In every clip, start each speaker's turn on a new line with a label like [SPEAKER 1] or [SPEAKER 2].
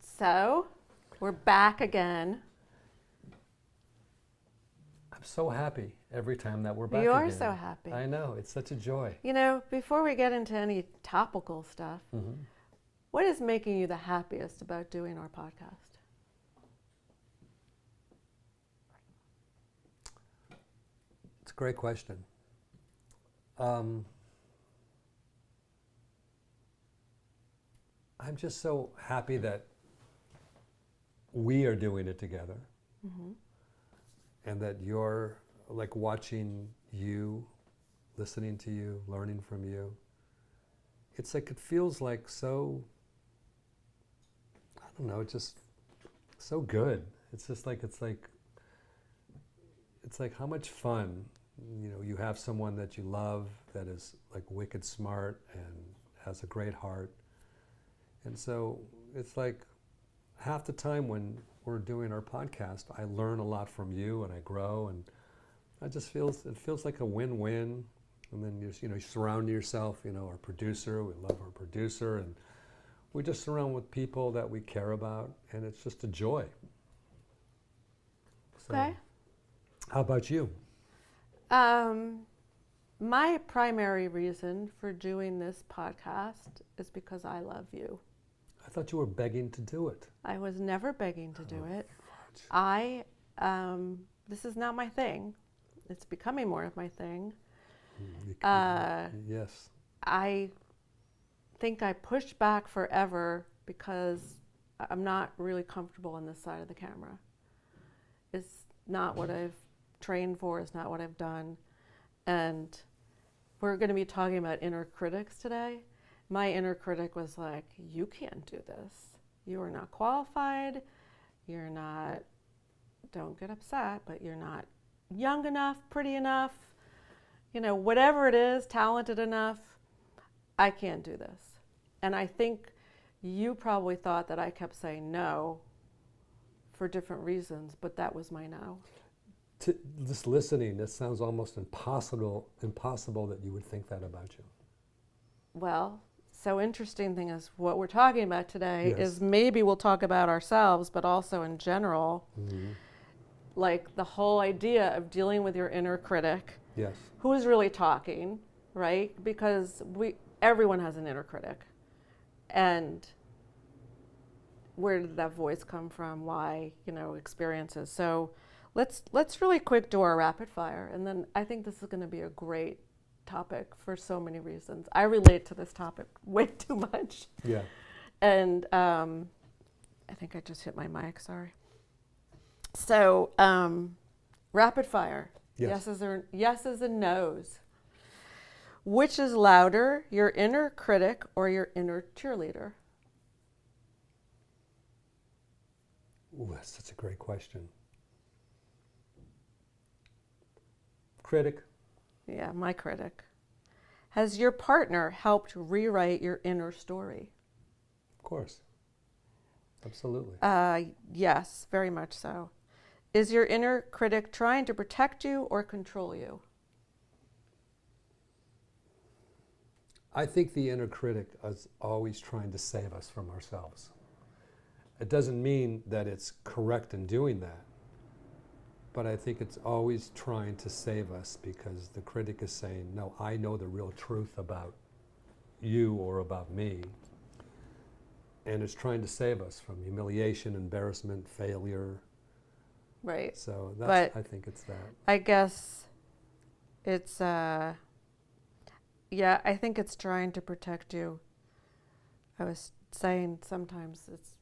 [SPEAKER 1] So, we're back again.
[SPEAKER 2] I'm so happy every time that we're back
[SPEAKER 1] You
[SPEAKER 2] again.
[SPEAKER 1] are so happy.
[SPEAKER 2] I know, it's such a joy.
[SPEAKER 1] You know, before we get into any topical stuff, what is making you the happiest about doing our podcast?
[SPEAKER 2] It's a great question. I'm just so happy that we are doing it together, and that you're like watching you, listening to you, learning from you. It's like it feels like so, I don't know, it's just so good. It's like how much fun, you have someone that you love that is like wicked smart and has a great heart. And so it's like half the time when we're doing our podcast, I learn a lot from you and I grow, and it feels like a win-win. And then you surround yourself, our producer, we love our producer, and we just surround with people that we care about, and it's just a joy. So,
[SPEAKER 1] Okay.
[SPEAKER 2] how about you?
[SPEAKER 1] My primary reason for doing this podcast is because I love you.
[SPEAKER 2] I thought you were begging to do it.
[SPEAKER 1] I was never begging to do it.
[SPEAKER 2] Fudge.
[SPEAKER 1] This is not my thing. It's becoming more of my thing.
[SPEAKER 2] Yes.
[SPEAKER 1] I think I pushed back forever because I'm not really comfortable on this side of the camera. It's not what I've trained for, it's not what I've done. And we're going to be talking about inner critics today. My inner critic was like, you can't do this. You are not qualified. You're not, don't get upset, but you're not young enough, pretty enough, whatever it is, talented enough. I can't do this. And I think you probably thought that I kept saying no for different reasons, but that was my no.
[SPEAKER 2] Just listening, it sounds almost impossible that you would think that about you.
[SPEAKER 1] Well, so interesting thing is what we're talking about today
[SPEAKER 2] Yes.
[SPEAKER 1] is maybe we'll talk about ourselves, but also in general, like the whole idea of dealing with your inner critic.
[SPEAKER 2] Yes.
[SPEAKER 1] Who is really talking, right? Because everyone has an inner critic. And where did that voice come from? Why, experiences. So let's really quick do our rapid fire. And then I think this is going to be a great topic for so many reasons. I relate to this topic way too much.
[SPEAKER 2] Yeah.
[SPEAKER 1] And I think I just hit my mic, sorry. So rapid fire.
[SPEAKER 2] Yes.
[SPEAKER 1] Yeses and nos. Which is louder, your inner critic or your inner cheerleader?
[SPEAKER 2] Ooh, that's such a great question. Critic.
[SPEAKER 1] Yeah, my critic. Has your partner helped rewrite your inner story?
[SPEAKER 2] Of course. Absolutely.
[SPEAKER 1] Yes, very much so. Is your inner critic trying to protect you or control you?
[SPEAKER 2] I think the inner critic is always trying to save us from ourselves. It doesn't mean that it's correct in doing that, but I think it's always trying to save us because the critic is saying, no, I know the real truth about you or about me, and it's trying to save us from humiliation, embarrassment, failure.
[SPEAKER 1] Right.
[SPEAKER 2] So
[SPEAKER 1] But
[SPEAKER 2] I think it's that.
[SPEAKER 1] I guess it's, I think it's trying to protect you. I was saying sometimes it's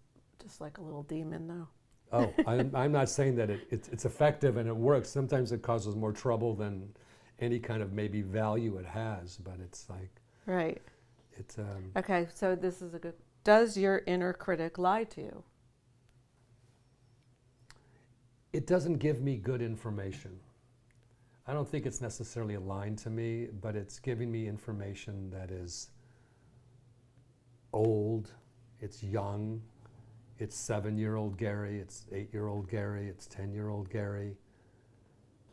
[SPEAKER 1] just like a little demon, though.
[SPEAKER 2] Oh, I'm not saying that it's effective and it works. Sometimes it causes more trouble than any kind of maybe value it has, but it's like...
[SPEAKER 1] Right.
[SPEAKER 2] It's
[SPEAKER 1] Okay, so this is a good... Does your inner critic lie to you?
[SPEAKER 2] It doesn't give me good information. I don't think it's necessarily lying to me, but it's giving me information that is old, it's young, it's 7-year-old Gary, it's 8-year-old Gary, it's 10-year-old Gary,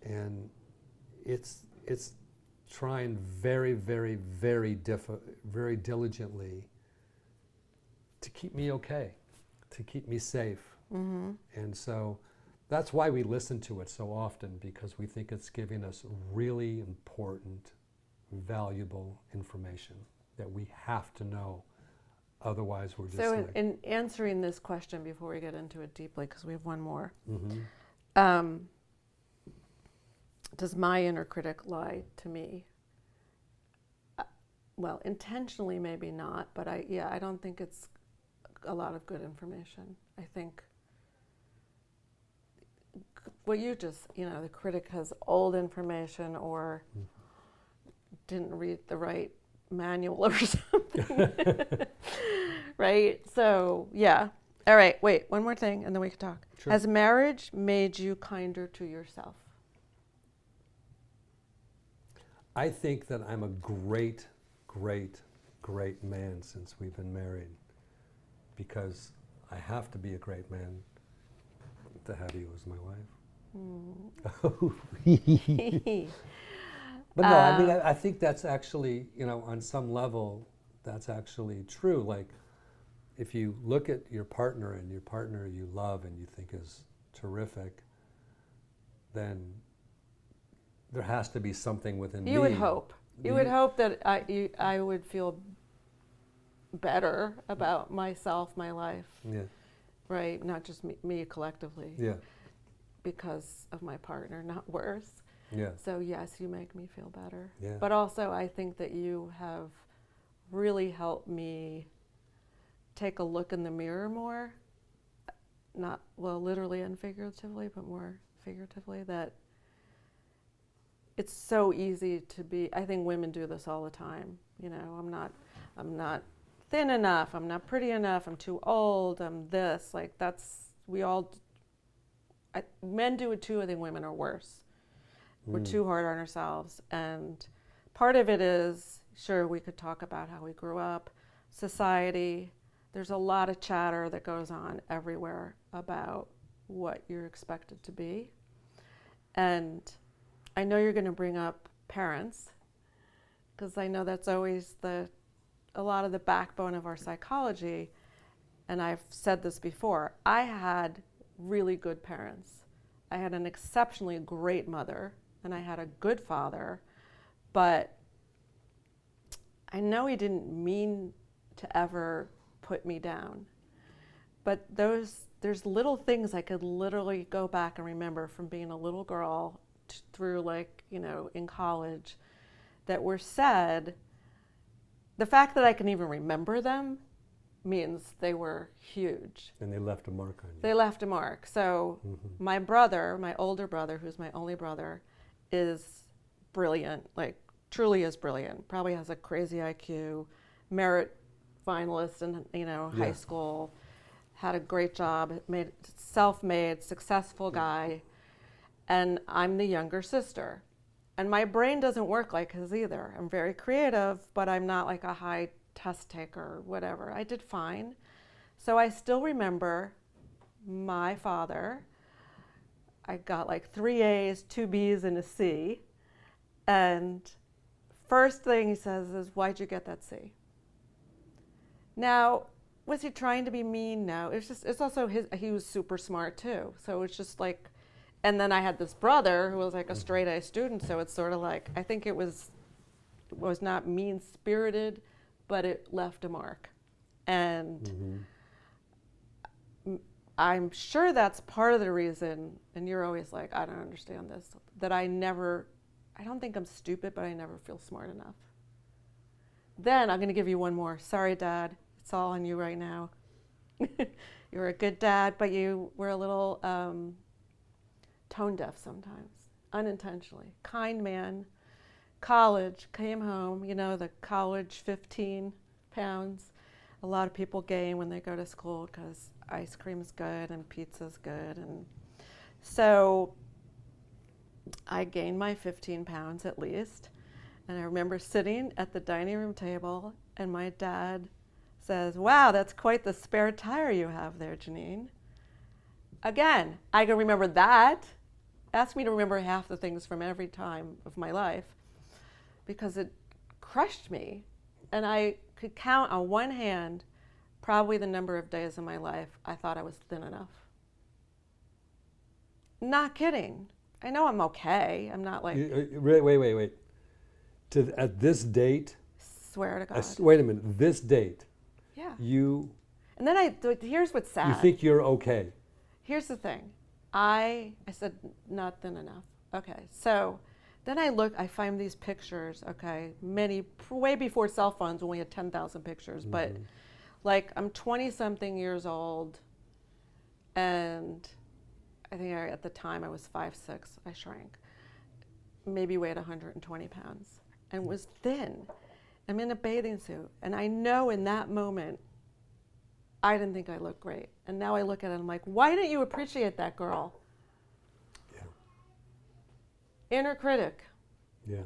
[SPEAKER 2] and it's trying very, very, very very diligently to keep me okay, to keep me safe.
[SPEAKER 1] Mm-hmm.
[SPEAKER 2] And so that's why we listen to it so often, because we think it's giving us really important, valuable information that we have to know. Otherwise, we're just
[SPEAKER 1] So
[SPEAKER 2] like...
[SPEAKER 1] in answering this question before we get into it deeply, because we have one more,
[SPEAKER 2] Mm-hmm.
[SPEAKER 1] Does my inner critic lie to me? Well, intentionally maybe not, but I don't think it's a lot of good information. I think what you just, the critic has old information or didn't read the right manual or something. Right? So, yeah. All right, wait, one more thing and then we can talk.
[SPEAKER 2] Sure.
[SPEAKER 1] Has marriage made you kinder to yourself?
[SPEAKER 2] I think that I'm a great, great, great man since we've been married, because I have to be a great man to have you as my wife. But no, I mean, I think that's actually, on some level, that's actually true. Like, if you look at your partner and your partner you love and you think is terrific, then there has to be something within me.
[SPEAKER 1] You would hope. You would hope that I would feel better about myself, my life.
[SPEAKER 2] Yeah.
[SPEAKER 1] Right? Not just me collectively.
[SPEAKER 2] Yeah.
[SPEAKER 1] Because of my partner, not worse.
[SPEAKER 2] Yeah.
[SPEAKER 1] So yes, you make me feel better.
[SPEAKER 2] Yeah.
[SPEAKER 1] But also I think that you have really helped me take a look in the mirror more. Not, well, literally and figuratively, but more figuratively, that it's so easy to be, I think women do this all the time. I'm not thin enough, I'm not pretty enough, I'm too old, I'm this, like men do it too. I think women are worse. We're too hard on ourselves. And part of it is, sure, we could talk about how we grew up, society. There's a lot of chatter that goes on everywhere about what you're expected to be. And I know you're going to bring up parents, because I know that's always a lot of the backbone of our psychology. And I've said this before. I had really good parents. I had an exceptionally great mother, and I had a good father, but I know he didn't mean to ever put me down. But there's little things I could literally go back and remember from being a little girl through in college that were said. The fact that I can even remember them means they were huge.
[SPEAKER 2] And they left a mark on you.
[SPEAKER 1] They left a mark. So my brother, my older brother, who's my only brother, is brilliant, like truly is brilliant. Probably has a crazy IQ, merit finalist in high school, had a great job, self-made, successful guy, and I'm the younger sister. And my brain doesn't work like his either. I'm very creative, but I'm not like a high test taker or whatever. I did fine. So I still remember my father. I got like 3 A's, 2 B's, and a C. And first thing he says is, "Why'd you get that C?" Now, was he trying to be mean? No. It's also he was super smart too. So it's just like, and then I had this brother who was like a straight A student. So it's sort of like, I think it was not mean spirited, but it left a mark. And I'm sure that's part of the reason, and you're always like, I don't understand this, that I don't think I'm stupid, but I never feel smart enough. Then I'm going to give you one more. Sorry, Dad. It's all on you right now. You were a good dad, but you were a little tone deaf sometimes, unintentionally. Kind man. College, came home, the college 15 pounds. A lot of people gain when they go to school because ice cream's good and pizza's good. And so I gained my 15 pounds at least. And I remember sitting at the dining room table and my dad says, "Wow, that's quite the spare tire you have there, Janine." Again, I can remember that. Ask me to remember half the things from every time of my life. because it crushed me. And I could count on one hand probably the number of days in my life I thought I was thin enough. Not kidding. I know I'm okay. I'm not like,
[SPEAKER 2] Wait. At this date,
[SPEAKER 1] swear to God.
[SPEAKER 2] wait a minute, this date,
[SPEAKER 1] Yeah.
[SPEAKER 2] you
[SPEAKER 1] And then here's what's sad.
[SPEAKER 2] you think you're okay.
[SPEAKER 1] Here's the thing. I said, not thin enough. Okay. So then I find these pictures, okay, way before cell phones when we had 10,000 pictures, but like I'm 20 something years old, and I think at the time I was 5'6". I shrank, maybe weighed 120 pounds, and was thin. I'm in a bathing suit, and I know in that moment I didn't think I looked great. And now I look at it and I'm like, why didn't you appreciate that girl?
[SPEAKER 2] Yeah.
[SPEAKER 1] Inner critic.
[SPEAKER 2] Yeah.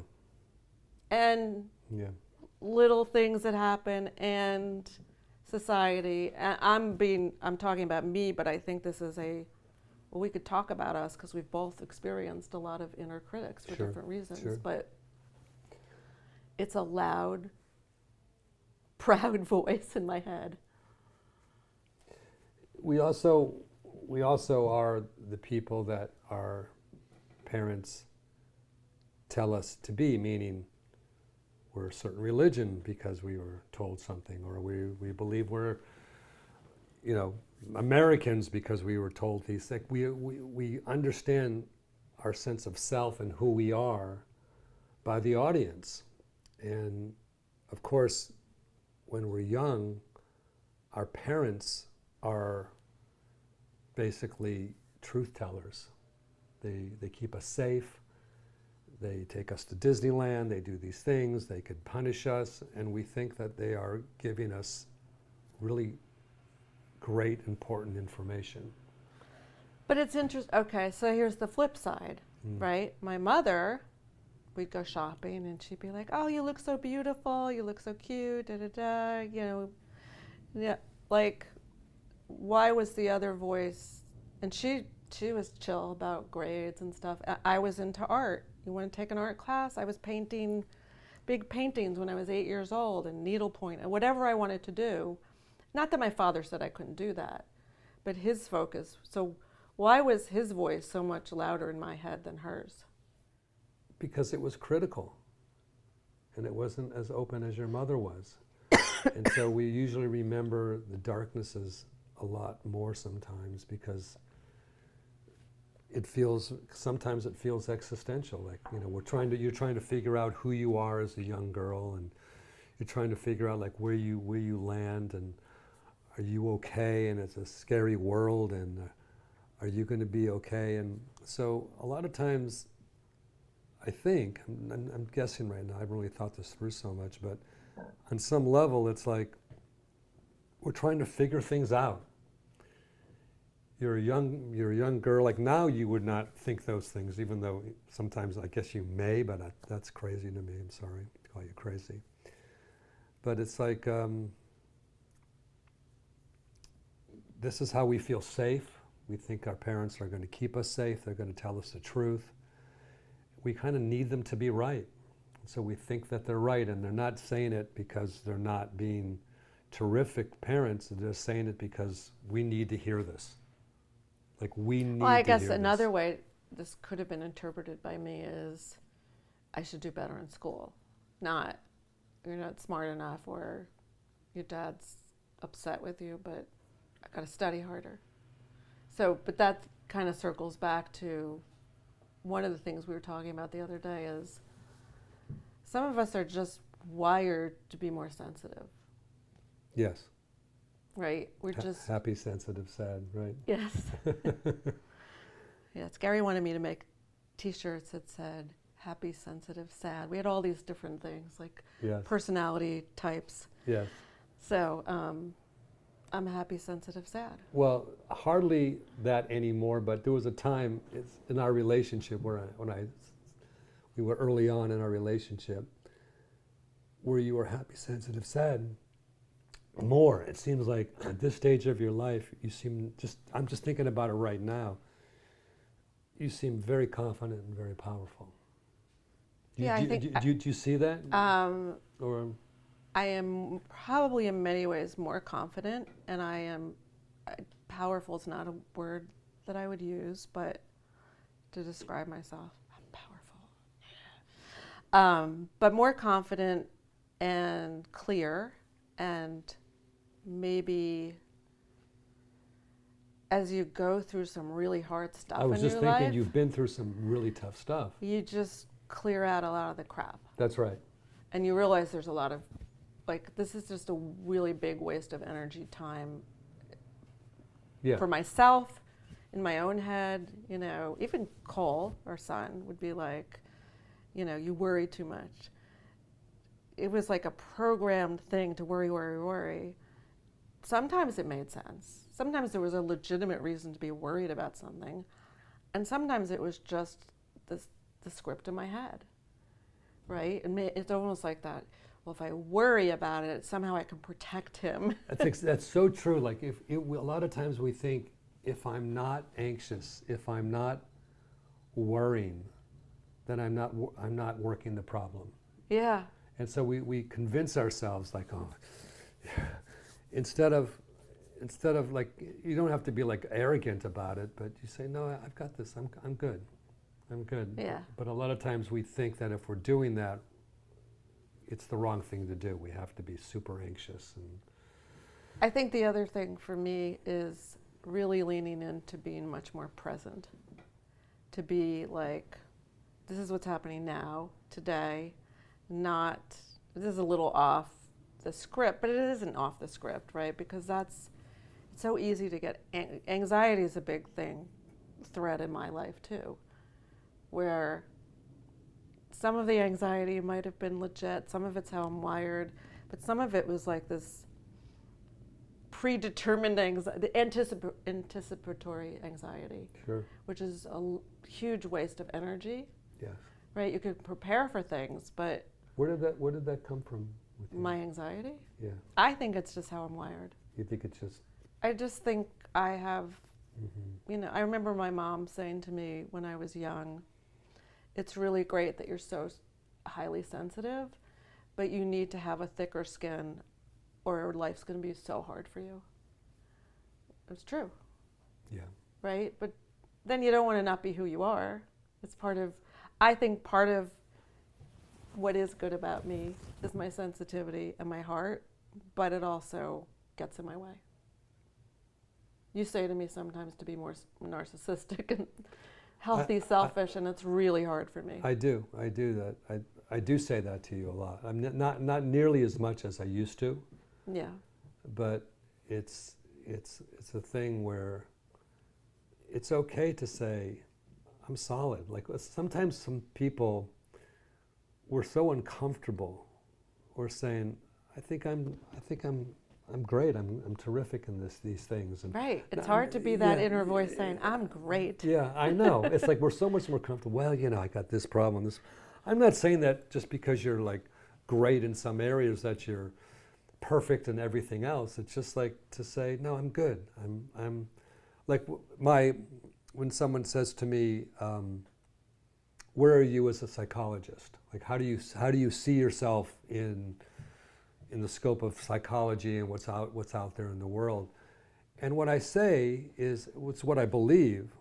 [SPEAKER 1] And
[SPEAKER 2] Yeah.
[SPEAKER 1] little things that happen and society. And I'm talking about me, but I think this is we could talk about us because we've both experienced a lot of inner critics for different reasons.
[SPEAKER 2] Sure.
[SPEAKER 1] But it's a loud, proud voice in my head.
[SPEAKER 2] We also are the people that our parents tell us to be, meaning we're a certain religion because we were told something, or we believe we're, Americans because we were told these things. We understand our sense of self and who we are by the audience. And of course, when we're young, our parents are basically truth tellers. They keep us safe. They take us to Disneyland. They do these things. They could punish us, and we think that they are giving us really great, important information.
[SPEAKER 1] But it's interesting. Okay, so here's the flip side, right? My mother, we'd go shopping, and she'd be like, "Oh, you look so beautiful. You look so cute. Da da da." Yeah, like, why was the other voice? And she was chill about grades and stuff. I was into art. You want to take an art class? I was painting big paintings when I was 8 years old, and needlepoint and whatever I wanted to do. Not that my father said I couldn't do that, but his focus. So why was his voice so much louder in my head than hers?
[SPEAKER 2] Because it was critical, and it wasn't as open as your mother was. And so we usually remember the darknesses a lot more sometimes because sometimes it feels existential. Like, you're trying to figure out who you are as a young girl, and you're trying to figure out like where you land, and are you okay? And it's a scary world, and are you going to be okay? And so a lot of times, I think, I'm guessing right now, I haven't really thought this through so much, but on some level it's like we're trying to figure things out. You're a young girl. Like now, you would not think those things, even though sometimes I guess you may. But that's crazy to me. I'm sorry to call you crazy. But it's like this is how we feel safe. We think our parents are going to keep us safe. They're going to tell us the truth. We kind of need them to be right. So we think that they're right, and they're not saying it because they're not being terrific parents. They're just saying it because we need to hear this. Like we need
[SPEAKER 1] Well, I
[SPEAKER 2] to
[SPEAKER 1] guess
[SPEAKER 2] hear
[SPEAKER 1] another
[SPEAKER 2] this.
[SPEAKER 1] way this could have been interpreted by me is I should do better in school. Not, you're not smart enough, or your dad's upset with you, but I got to study harder. So, but that kind of circles back to one of the things we were talking about the other day is some of us are just wired to be more sensitive,
[SPEAKER 2] Yes.
[SPEAKER 1] right? We're just
[SPEAKER 2] Happy, sensitive, sad, right?
[SPEAKER 1] Yes. Yes, Gary wanted me to make t-shirts that said happy, sensitive, sad. We had all these different things, like
[SPEAKER 2] Yes.
[SPEAKER 1] personality types.
[SPEAKER 2] Yes.
[SPEAKER 1] So I'm happy, sensitive, sad.
[SPEAKER 2] Well, hardly that anymore, but there was a time in our relationship we were early on in our relationship, where you were happy, sensitive, sad more. It seems like at this stage of your life, I'm just thinking about it right now, you seem very confident and very powerful.
[SPEAKER 1] Yeah, I think
[SPEAKER 2] do you see that? Or
[SPEAKER 1] I am probably in many ways more confident, and powerful is not a word that I would use, but to describe myself, I'm powerful. But more confident and clear, and maybe as you go through some really hard stuff
[SPEAKER 2] I was
[SPEAKER 1] in
[SPEAKER 2] just
[SPEAKER 1] your
[SPEAKER 2] thinking
[SPEAKER 1] life,
[SPEAKER 2] you've been through some really tough stuff.
[SPEAKER 1] you just clear out a lot of the crap.
[SPEAKER 2] That's right.
[SPEAKER 1] And you realize there's a lot of, like, this is just a really big waste of energy, time
[SPEAKER 2] Yeah.
[SPEAKER 1] for myself, in my own head. Even Cole, our son, would be like, you worry too much. It was like a programmed thing to worry, worry, worry. Sometimes it made sense. Sometimes there was a legitimate reason to be worried about something. And sometimes it was just the script in my head, right? And it's almost like that. Well, if I worry about it, somehow I can protect him.
[SPEAKER 2] That's so true. Like a lot of times we think, if I'm not anxious, if I'm not worrying, then I'm not working the problem.
[SPEAKER 1] Yeah.
[SPEAKER 2] And so we convince ourselves, like, oh, instead of like, you don't have to be like arrogant about it, but you say, no, I've got this. I'm good. I'm good.
[SPEAKER 1] Yeah.
[SPEAKER 2] But a lot of times we think that if we're doing that, it's the wrong thing to do. We have to be super anxious. And
[SPEAKER 1] I think the other thing for me is really leaning into being much more present. To be like, this is what's happening now, today, not, this is a little off the script, but it isn't off the script, right? Because it's so easy to get, anxiety is a big thread in my life too, where some of the anxiety might have been legit, some of it's how I'm wired, but some of it was like this predetermined anxiety, the anticipatory anxiety,
[SPEAKER 2] sure.
[SPEAKER 1] which is a huge waste of energy.
[SPEAKER 2] Yes.
[SPEAKER 1] Right? You could prepare for things, but
[SPEAKER 2] Where did that come from with you?
[SPEAKER 1] my anxiety?
[SPEAKER 2] Yeah.
[SPEAKER 1] I think it's just how I'm wired.
[SPEAKER 2] You think it's just?
[SPEAKER 1] I just think I have,
[SPEAKER 2] Mm-hmm.
[SPEAKER 1] I remember my mom saying to me when I was young, it's really great that you're so highly sensitive, but you need to have a thicker skin or life's going to be so hard for you. It's true.
[SPEAKER 2] Yeah.
[SPEAKER 1] Right? But then you don't want to not be who you are. It's I think part of what is good about me is my sensitivity and my heart, but it also gets in my way. You say to me sometimes to be more narcissistic and healthy, selfish, and it's really hard for me.
[SPEAKER 2] I do that. I do say that to you a lot. I'm not nearly as much as I used to.
[SPEAKER 1] Yeah.
[SPEAKER 2] But it's a thing where it's okay to say, I'm solid. Like sometimes some people were so uncomfortable, or saying, I think I'm great. I'm terrific in these things. And
[SPEAKER 1] right. It's hard to be that inner voice saying, I'm great.
[SPEAKER 2] Yeah, I know. It's like we're so much more comfortable. Well, I got this problem. I'm not saying that just because you're like great in some areas that you're perfect in everything else. It's just like to say, no, I'm good. I'm like when someone says to me, where are you as a psychologist? Like, how do you see yourself in the scope of psychology and what's out there in the world? And what I say is, it's what I believe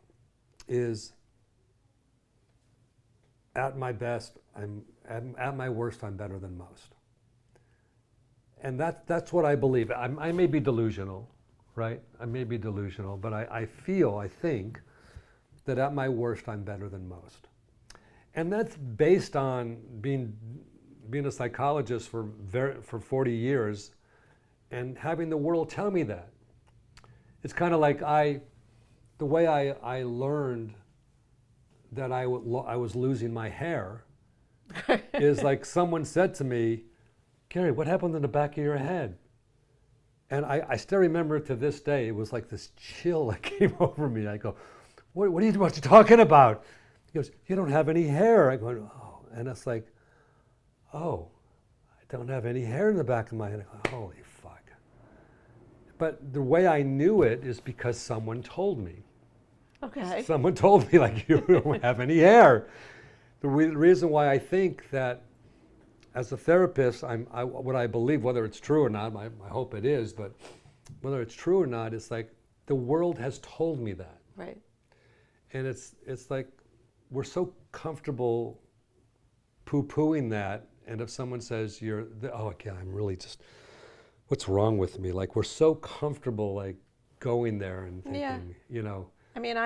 [SPEAKER 2] is, at my best, at my worst, I'm better than most. And that's what I believe. I may be delusional, right? I may be delusional, but I think that at my worst, I'm better than most. And that's based on being a psychologist for 40 years and having the world tell me that. It's kind of like the way I learned that I was losing my hair is like someone said to me, Gary, what happened in the back of your head? And I still remember it to this day. It was like this chill that came over me. I go, what are you talking about? He goes, you don't have any hair. I go, oh. And it's like, oh, I don't have any hair in the back of my head. I go, holy fuck. But the way I knew it is because someone told me.
[SPEAKER 1] Okay.
[SPEAKER 2] Someone told me, like, you don't have any hair. The reason why I think that as a therapist, what I believe, whether it's true or not, I hope it is, but whether it's true or not, it's like the world has told me that.
[SPEAKER 1] Right.
[SPEAKER 2] And it's like we're so comfortable poo-pooing that, and if someone says oh, okay, I'm really just, what's wrong with me? Like we're so comfortable like going there and thinking,
[SPEAKER 1] Yeah.
[SPEAKER 2] you know.
[SPEAKER 1] I mean,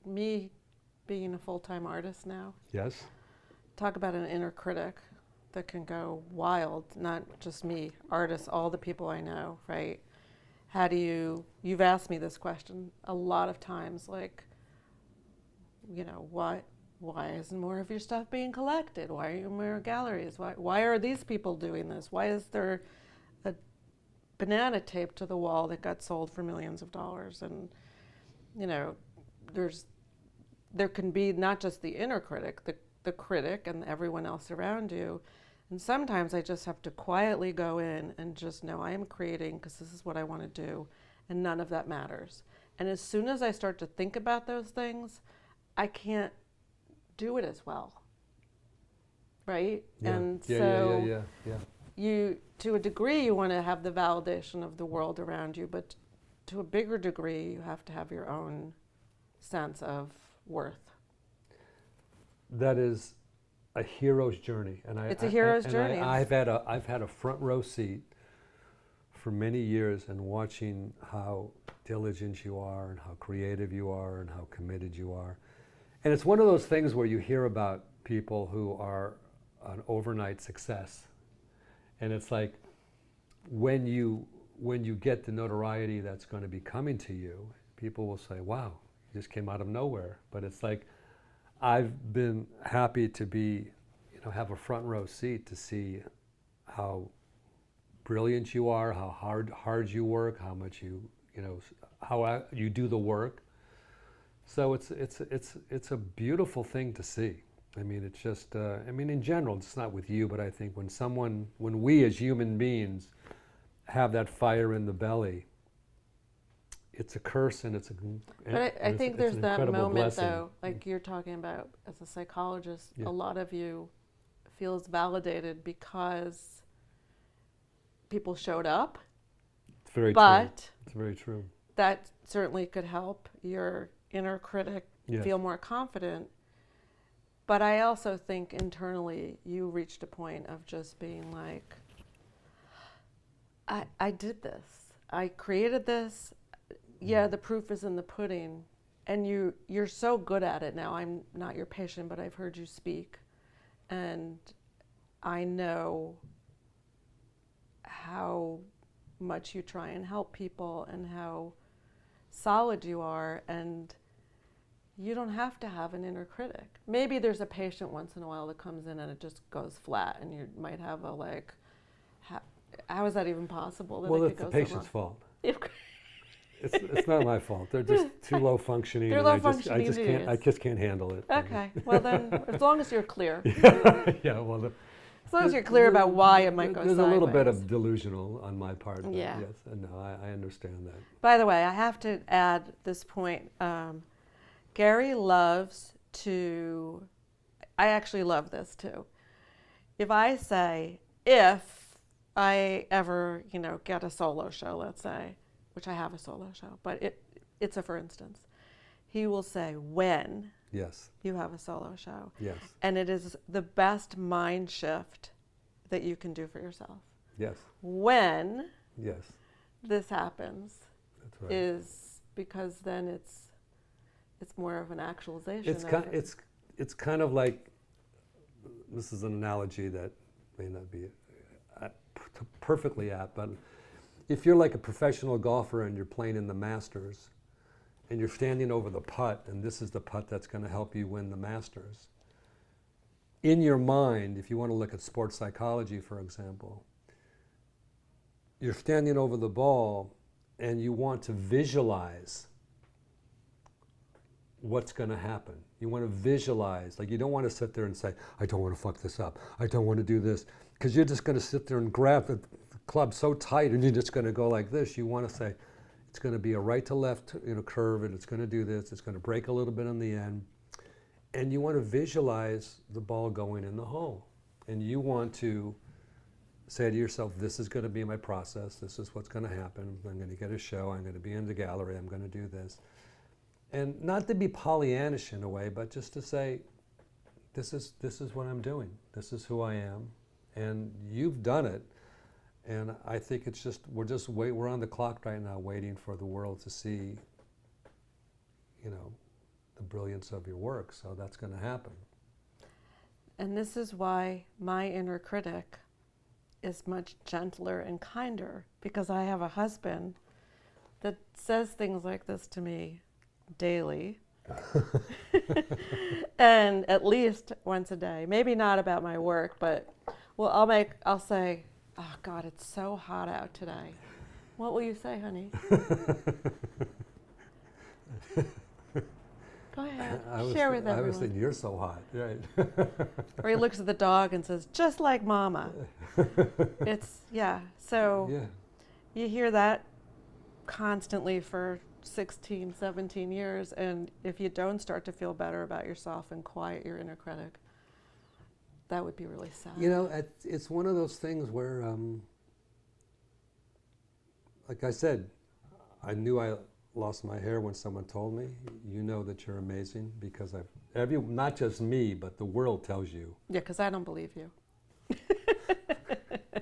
[SPEAKER 1] me being a full-time artist now,
[SPEAKER 2] Yes.
[SPEAKER 1] talk about an inner critic that can go wild, not just me, artists, all the people I know, right? You've asked me this question a lot of times, like, you know, why isn't more of your stuff being collected? Why are you in more galleries? Why are these people doing this? Why is there a banana taped to the wall that got sold for millions of dollars? And, you know, there can be not just the inner critic, the critic and everyone else around you. And sometimes I just have to quietly go in and just know I am creating because this is what I want to do, and none of that matters. And as soon as I start to think about those things, I can't do it as well, right?
[SPEAKER 2] Yeah.
[SPEAKER 1] And
[SPEAKER 2] Yeah,
[SPEAKER 1] so
[SPEAKER 2] yeah.
[SPEAKER 1] you, to a degree, you want to have the validation of the world around you, but to a bigger degree, you have to have your own sense of worth.
[SPEAKER 2] That is a hero's journey, and
[SPEAKER 1] It's a hero's
[SPEAKER 2] and
[SPEAKER 1] journey.
[SPEAKER 2] I've had a front row seat for many years, and watching how diligent you are, and how creative you are, and how committed you are. And it's one of those things where you hear about people who are an overnight success, and it's like when you get the notoriety that's going to be coming to you, people will say, "Wow, you just came out of nowhere." But it's like I've been happy to be, you know, have a front row seat to see how brilliant you are, how hard you work, how much you know, how you do the work. So it's a beautiful thing to see. I mean, it's just, I mean, in general, it's not with you, but I think when we as human beings have that fire in the belly, it's a curse and it's a.
[SPEAKER 1] But I think there's that moment,
[SPEAKER 2] blessing.
[SPEAKER 1] though, like you're talking about as a psychologist,
[SPEAKER 2] Yeah.
[SPEAKER 1] a lot of you feels validated because people showed up.
[SPEAKER 2] It's very true.
[SPEAKER 1] But
[SPEAKER 2] It's very true.
[SPEAKER 1] that certainly could help your inner critic
[SPEAKER 2] Yes.
[SPEAKER 1] feel more confident. But I also think internally you reached a point of just being like, I did this. I created this. Yeah, the proof is in the pudding. And you're so good at it now. I'm not your patient, but I've heard you speak. And I know how much you try and help people and how solid you are. And you don't have to have an inner critic. Maybe there's a patient once in a while that comes in and it just goes flat, and you might have a like, how is that even possible? That
[SPEAKER 2] Well,
[SPEAKER 1] it
[SPEAKER 2] it's
[SPEAKER 1] could
[SPEAKER 2] the
[SPEAKER 1] go so
[SPEAKER 2] patient's
[SPEAKER 1] wrong?
[SPEAKER 2] fault. It's not my fault. They're just too low functioning.
[SPEAKER 1] They're
[SPEAKER 2] and
[SPEAKER 1] low
[SPEAKER 2] I
[SPEAKER 1] functioning
[SPEAKER 2] I just can't handle it.
[SPEAKER 1] Okay, well then, as long as you're clear.
[SPEAKER 2] Yeah, well,
[SPEAKER 1] As long as you're clear about why it might go
[SPEAKER 2] there's
[SPEAKER 1] sideways.
[SPEAKER 2] a little bit of delusional on my part. But
[SPEAKER 1] Yeah.
[SPEAKER 2] Yes, no, I understand that.
[SPEAKER 1] By the way, I have to add this point. Gary loves to, I actually love this too. If I ever, get a solo show, let's say, which I have a solo show, but it's a for instance, he will say when
[SPEAKER 2] Yes,
[SPEAKER 1] you have a solo show.
[SPEAKER 2] yes,
[SPEAKER 1] And it is the best mind shift that you can do for yourself.
[SPEAKER 2] yes,
[SPEAKER 1] When
[SPEAKER 2] yes.
[SPEAKER 1] this happens
[SPEAKER 2] That's right.
[SPEAKER 1] is because then it's more of an actualization.
[SPEAKER 2] It's kind of like, this is an analogy that may not be perfectly apt, but if you're like a professional golfer and you're playing in the Masters and you're standing over the putt, and this is the putt that's going to help you win the Masters, in your mind, if you want to look at sports psychology, for example, you're standing over the ball and you want to visualize what's going to happen. You want to visualize, like you don't want to sit there and say, I don't want to fuck this up. I don't want to do this. Because you're just going to sit there and grab the club so tight and you're just going to go like this. You want to say, it's going to be a right to left curve, and it's going to do this. It's going to break a little bit on the end. And you want to visualize the ball going in the hole. And you want to say to yourself, this is going to be my process. This is what's going to happen. I'm going to get a show. I'm going to be in the gallery. I'm going to do this. And not to be Pollyannish in a way, but just to say, this is what I'm doing. This is who I am. And you've done it. And I think it's just, we're on the clock right now waiting for the world to see, you know, the brilliance of your work. So that's going to happen.
[SPEAKER 1] And this is why my inner critic is much gentler and kinder, because I have a husband that says things like this to me daily. And at least once a day. Maybe not about my work, but well, I'll say, oh God, it's so hot out today. What will you say, honey? Go ahead. Share with everyone.
[SPEAKER 2] I was thinking, you're so hot, right?
[SPEAKER 1] Or he looks at the dog and says, just like mama. It's, yeah. So
[SPEAKER 2] Yeah.
[SPEAKER 1] you hear that constantly for 16, 17 years. And if you don't start to feel better about yourself and quiet your inner critic, that would be really sad.
[SPEAKER 2] You know, it's one of those things where, like I said, I knew I lost my hair when someone told me, you know that you're amazing, because not just me, but the world tells you.
[SPEAKER 1] Yeah, because I don't believe you.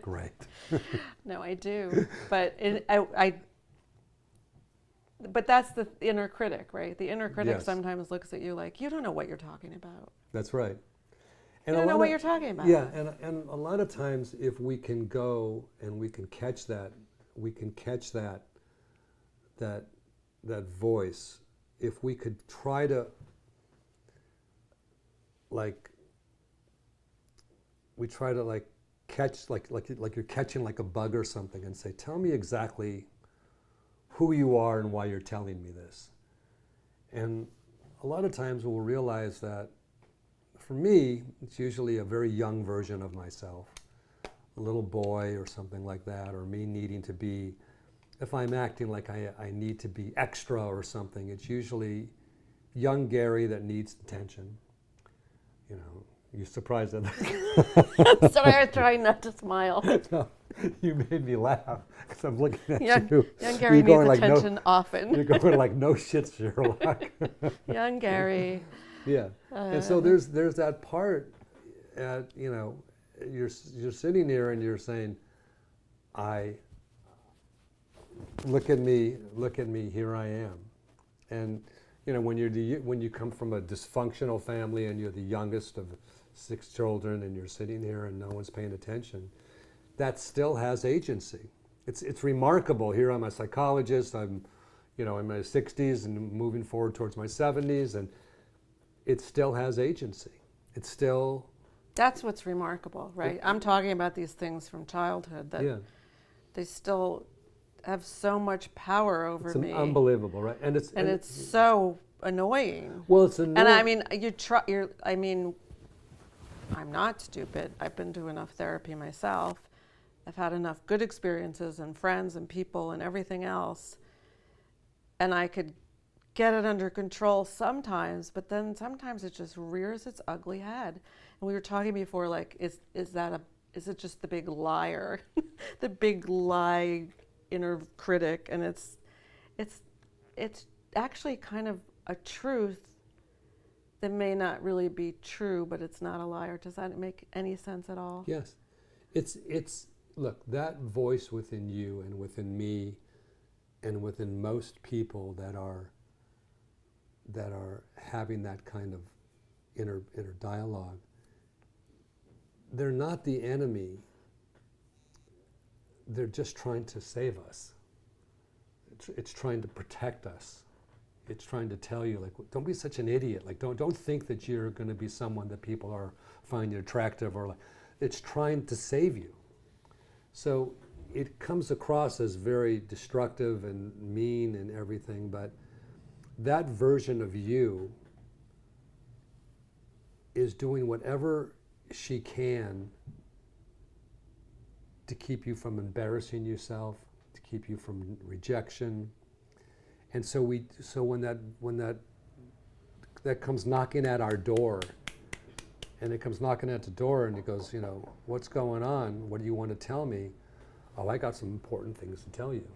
[SPEAKER 2] Great.
[SPEAKER 1] No, I do. But but that's the inner critic, right? The inner critic
[SPEAKER 2] Yes.
[SPEAKER 1] sometimes looks at you like, you don't know what you're talking about.
[SPEAKER 2] That's right.
[SPEAKER 1] You don't know what you're talking about.
[SPEAKER 2] Yeah, and a lot of times if we can go and we can catch that voice, if we could try to catch like you're catching like a bug or something, and say, tell me exactly who you are and why you're telling me this. And a lot of times we'll realize that for me, it's usually a very young version of myself, a little boy or something like that, or me needing to be, if I'm acting like I need to be extra or something, it's usually young Gary that needs attention. You know, you're surprised at that.
[SPEAKER 1] Sorry, I was trying not to smile.
[SPEAKER 2] No, you made me laugh because I'm looking at
[SPEAKER 1] Young
[SPEAKER 2] you.
[SPEAKER 1] Gary
[SPEAKER 2] You're
[SPEAKER 1] needs
[SPEAKER 2] going
[SPEAKER 1] attention often.
[SPEAKER 2] You're going like, no shit, Sherlock.
[SPEAKER 1] Young Gary.
[SPEAKER 2] Yeah, and so there's that part, you know, you're sitting there and you're saying, look at me, here I am. And you know, when you come from a dysfunctional family and you're the youngest of 6 children and you're sitting here and no one's paying attention, that still has agency. It's remarkable. Here I'm a psychologist, I'm, you know, in my 60s and moving forward towards my 70s, and it still has agency. It's still...
[SPEAKER 1] That's what's remarkable, right? I'm talking about these things from childhood that they still have so much power over me.
[SPEAKER 2] It's unbelievable, right? And
[SPEAKER 1] it's so annoying.
[SPEAKER 2] Well, it's annoying.
[SPEAKER 1] And I mean, I'm not stupid. I've been to enough therapy myself. I've had enough good experiences and friends and people and everything else. And I could get it under control sometimes, but then sometimes it just rears its ugly head. And we were talking before, like, is it just the big liar, the big lie inner critic? And it's actually kind of a truth that may not really be true, but it's not a liar. Does that make any sense at all?
[SPEAKER 2] Yes. It's look, that voice within you and within me and within most people that are having that kind of inner dialogue, they're not the enemy. They're just trying to save us. It's trying to protect us. It's trying to tell you, like, don't be such an idiot. Like, don't think that you're going to be someone that people are finding attractive, or like, it's trying to save you. So it comes across as very destructive and mean and everything, but that version of you is doing whatever she can to keep you from embarrassing yourself, to keep you from rejection. And so when that that comes knocking at our door. And it comes knocking at the door and it goes, you know, what's going on? What do you want to tell me? Oh, I got some important things to tell you.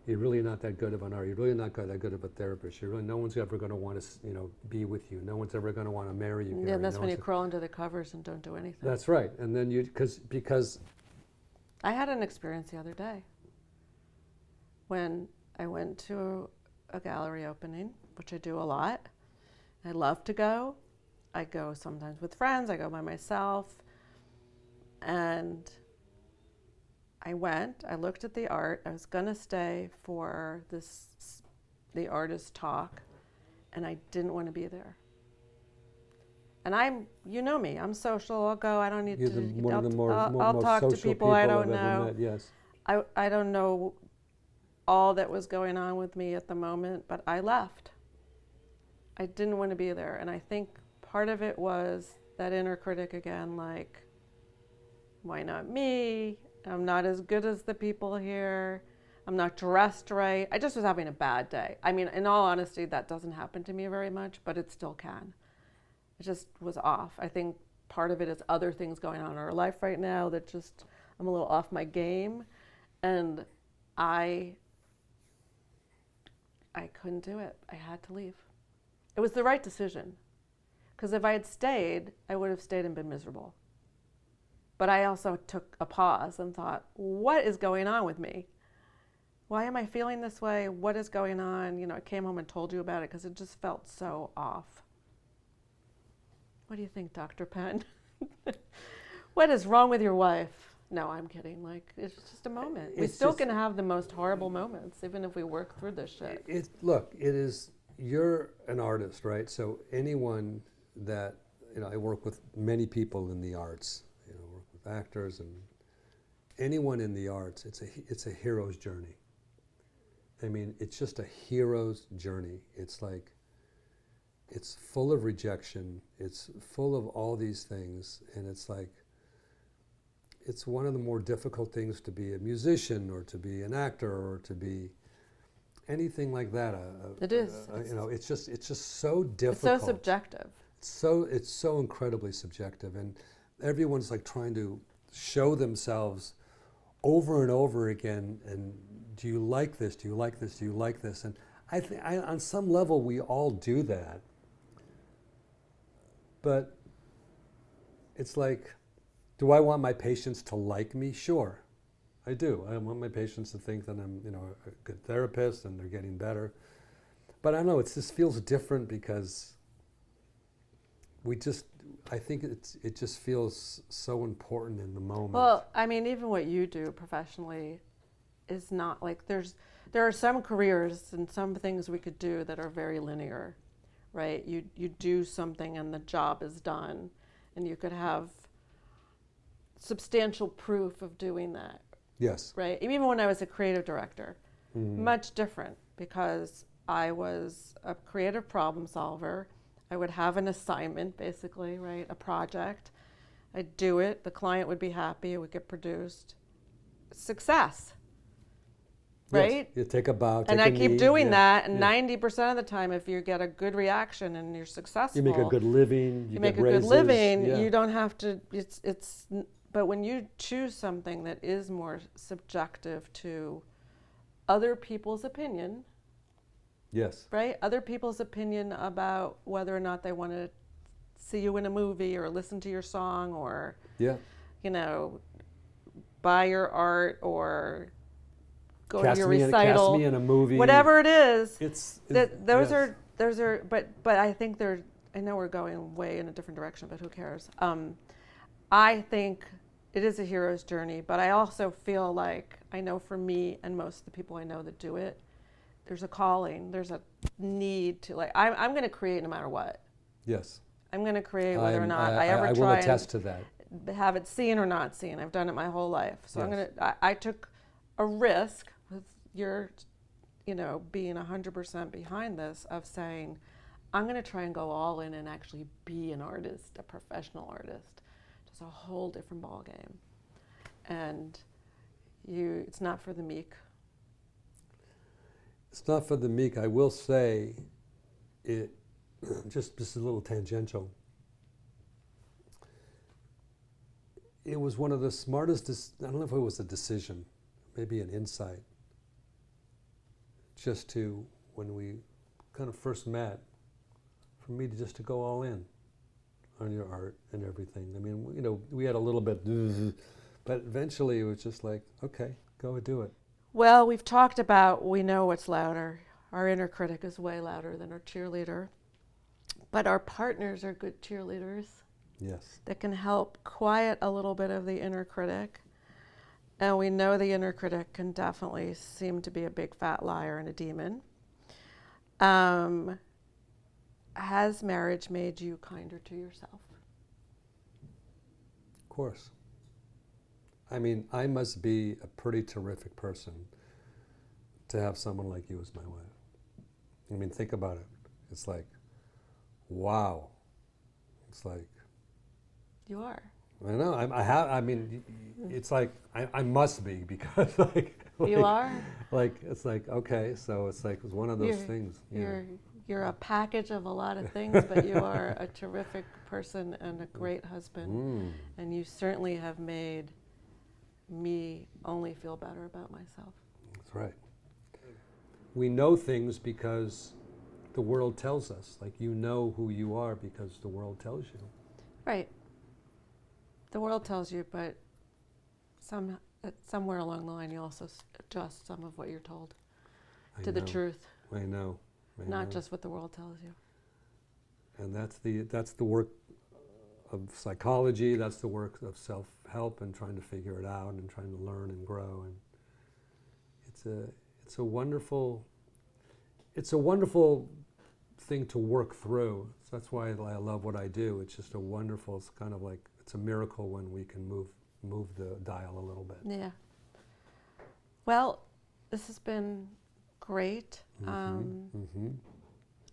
[SPEAKER 2] You're really not that good of an artist. You're really not that good of a therapist. You're really, no one's ever going to want to, you know, be with you. No one's ever going to want to marry you.
[SPEAKER 1] Yeah, and that's when you crawl under the covers and don't do anything.
[SPEAKER 2] That's right. And then because
[SPEAKER 1] I had an experience the other day when I went to a gallery opening, which I do a lot. I love to go. I go sometimes with friends. I go by myself. And I went, I looked at the art. I was going to stay for the artist talk, and I didn't want to be there. And you know me, I'm social. I'll go. I don't need to. I'll talk to people I don't know.
[SPEAKER 2] Met, yes.
[SPEAKER 1] I don't know all that was going on with me at the moment, but I left. I didn't want to be there, and I think part of it was that inner critic again, like, why not me? I'm not as good as the people here. I'm not dressed right. I just was having a bad day. I mean, in all honesty, that doesn't happen to me very much, but it still can. It just was off. I think part of it is other things going on in our life right now that just, I'm a little off my game. And I couldn't do it. I had to leave. It was the right decision. Because if I had stayed, I would have stayed and been miserable. But I also took a pause and thought, what is going on with me? Why am I feeling this way? What is going on? You know, I came home and told you about it because it just felt so off. What do you think, Dr. Penn? What is wrong with your wife? No, I'm kidding. Like, it's just a moment. We still can have the most horrible moments, even if we work through this shit.
[SPEAKER 2] Look, you're an artist, right? So anyone that, you know, I work with many people in the arts, you know, work with actors and anyone in the arts, it's a hero's journey. I mean, it's just a hero's journey. It's like, it's full of rejection. It's full of all these things. And it's like, it's one of the more difficult things to be a musician or to be an actor or to be anything like that.
[SPEAKER 1] It is.
[SPEAKER 2] You know, it's just so difficult.
[SPEAKER 1] It's so subjective.
[SPEAKER 2] It's so incredibly subjective, and everyone's like trying to show themselves over and over again. And do you like this? Do you like this? Do you like this? And I think on some level we all do that. But it's like, do I want my patients to like me? Sure, I do. I want my patients to think that I'm, you know, a good therapist and they're getting better. But I don't know, it just feels different because I think it just feels so important in the moment.
[SPEAKER 1] Well, I mean, even what you do professionally is not like there are some careers and some things we could do that are very linear, right? You do something and the job is done, and you could have substantial proof of doing that.
[SPEAKER 2] Yes.
[SPEAKER 1] Right? Even when I was a creative director, much different because I was a creative problem solver. I would have an assignment, basically, right? A project. I'd do it. The client would be happy. It would get produced. Success. Right?
[SPEAKER 2] Yes. You take a bow, take
[SPEAKER 1] and
[SPEAKER 2] a
[SPEAKER 1] I keep
[SPEAKER 2] knee,
[SPEAKER 1] doing that. And
[SPEAKER 2] yeah.
[SPEAKER 1] 90% of the time, if you get a good reaction and you're successful,
[SPEAKER 2] you make a good living.
[SPEAKER 1] You make a
[SPEAKER 2] raises,
[SPEAKER 1] good living.
[SPEAKER 2] Yeah.
[SPEAKER 1] You don't have to. But when you choose something that is more subjective to other people's opinion.
[SPEAKER 2] Yes.
[SPEAKER 1] Right? Other people's opinion about whether or not they want to see you in a movie or listen to your song or,
[SPEAKER 2] yeah,
[SPEAKER 1] you know, buy your art or go to your recital.
[SPEAKER 2] Cast me in a movie.
[SPEAKER 1] Whatever it is. Those
[SPEAKER 2] yes.
[SPEAKER 1] are, but I think I know we're going way in a different direction, but who cares? I think it is a hero's journey, but I also feel like, I know for me and most of the people I know that do it, there's a calling, there's a need to, like, I'm going to create no matter what.
[SPEAKER 2] Yes.
[SPEAKER 1] I'm going to create whether or not I ever
[SPEAKER 2] I
[SPEAKER 1] try
[SPEAKER 2] will attest to that.
[SPEAKER 1] Have it seen or not seen. I've done it my whole life. So
[SPEAKER 2] yes.
[SPEAKER 1] I took a risk with your, you know, being 100% behind this of saying, I'm going to try and go all in and actually be an artist, a professional artist. Just a whole different ball game. And it's not for the meek.
[SPEAKER 2] It's not for the meek. I will say, just a little tangential. It was one of the smartest, I don't know if it was a decision, maybe an insight, just to, when we kind of first met, for me to just to go all in on your art and everything. I mean, you know, we had a little bit, but eventually it was just like, okay, go and do it.
[SPEAKER 1] Well, we've talked about we know what's louder. Our inner critic is way louder than our cheerleader. But our partners are good cheerleaders
[SPEAKER 2] Yes.
[SPEAKER 1] that can help quiet a little bit of the inner critic. And we know the inner critic can definitely seem to be a big fat liar and a demon. Has marriage made you kinder to yourself?
[SPEAKER 2] Of course. I mean, I must be a pretty terrific person to have someone like you as my wife. I mean, think about it. It's like, wow. It's like,
[SPEAKER 1] You are.
[SPEAKER 2] I know. I mean, it's like I must be because like
[SPEAKER 1] You are?
[SPEAKER 2] Like it's like okay, so it's like one of those things. Yeah.
[SPEAKER 1] You're a package of a lot of things, but you are a terrific person and a great husband. And you certainly have made me only feel better about myself.
[SPEAKER 2] That's right. We know things because the world tells us. Like you know who you are because the world tells you.
[SPEAKER 1] Right. The world tells you, but somewhere along the line you also adjust some of what you're told to the truth.
[SPEAKER 2] I know.
[SPEAKER 1] Not just what the world tells you.
[SPEAKER 2] And that's the work of psychology. That's the work of self-help and trying to figure it out and trying to learn and grow. And it's a wonderful thing to work through. So that's why I love what I do. It's just a wonderful. It's kind of like it's a miracle when we can move the dial a little bit.
[SPEAKER 1] Yeah. Well, this has been great.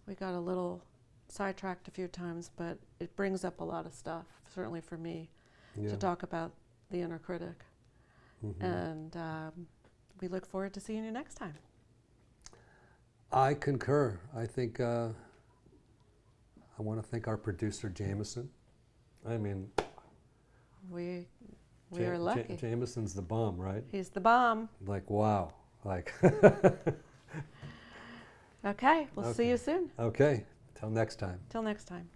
[SPEAKER 1] We got a little sidetracked a few times, but it brings up a lot of stuff, certainly for me, to talk about the inner critic. And we look forward to seeing you next time.
[SPEAKER 2] I concur. I think I want to thank our producer, Jameson. I mean,
[SPEAKER 1] we are lucky.
[SPEAKER 2] Jameson's the bomb, right?
[SPEAKER 1] He's the bomb.
[SPEAKER 2] Like, wow. Like.
[SPEAKER 1] Okay, we'll see you soon.
[SPEAKER 2] Okay, till next time.
[SPEAKER 1] Till next time.